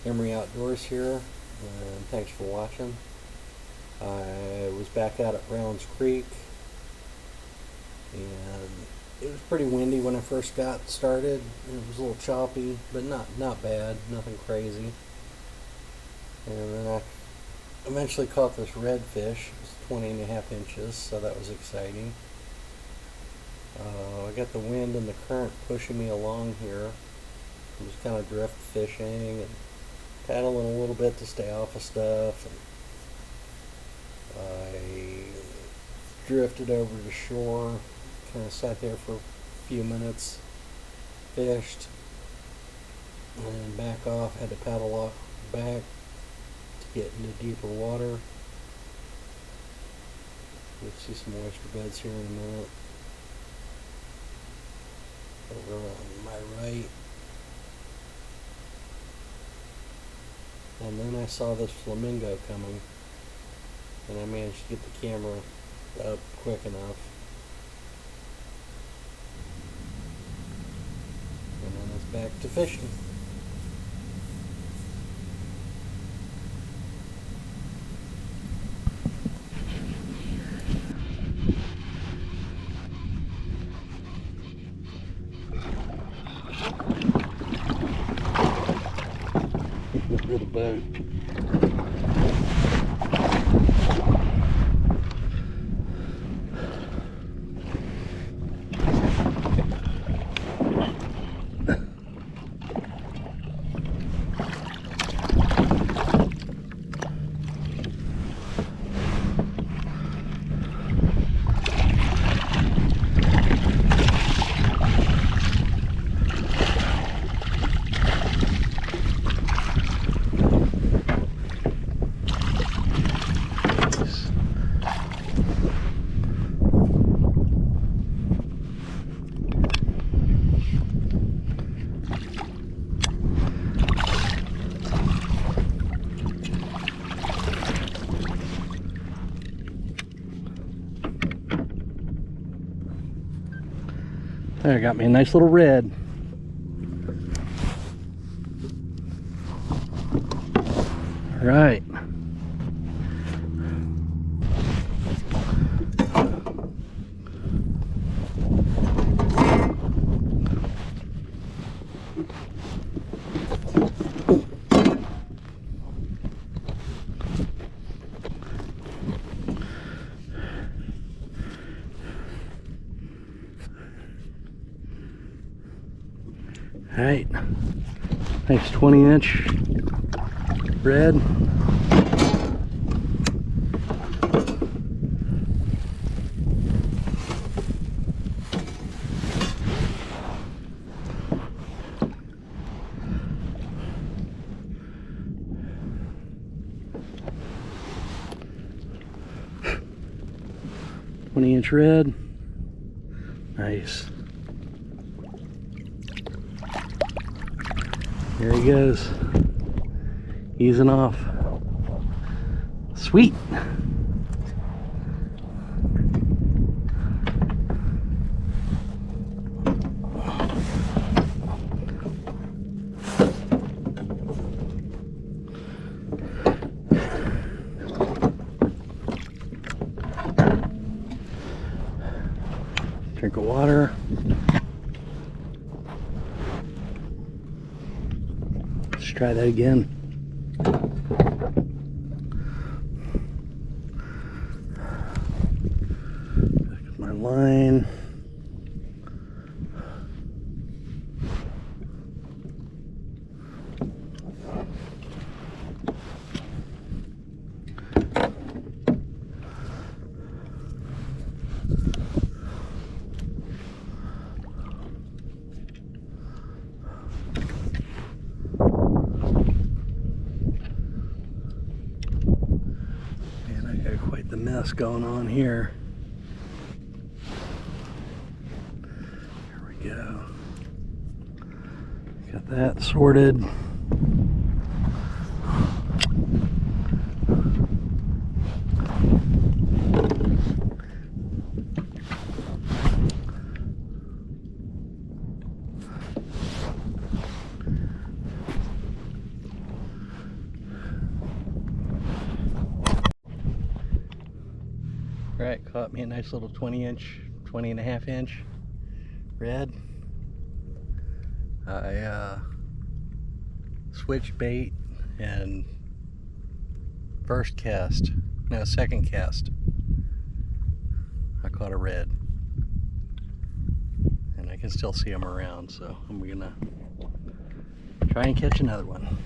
Emory-Outdoors here, and thanks for watching. I was back out at Rounds Creek, and it was pretty windy when I first got started. It was a little choppy, but not bad, nothing crazy. And then I eventually caught this redfish. It was 20.5 inches, so that was exciting. I got the wind and the current pushing me along here. I was kind of drift fishing and paddling a little bit to stay off of stuff. And I drifted over to shore, kind of sat there for a few minutes, fished, and then back off. Had to paddle off back to get into deeper water. You'll see some oyster beds here in a minute. Over on my right. And then I saw this flamingo coming, and I managed to get the camera up quick enough. And then it's back to fishing. Look at the boat. There, got me a nice little red. All right. Alright, nice 20-inch red. Inch red. Nice. There he goes, easing off. Sweet. Drink of water. Try that again. Back at my line. Quite the mess going on here. There we go. Got that sorted. Right, caught me a nice little 20 and a half inch red. I switched bait and second cast, I caught a red. And I can still see them around, so I'm gonna try and catch another one.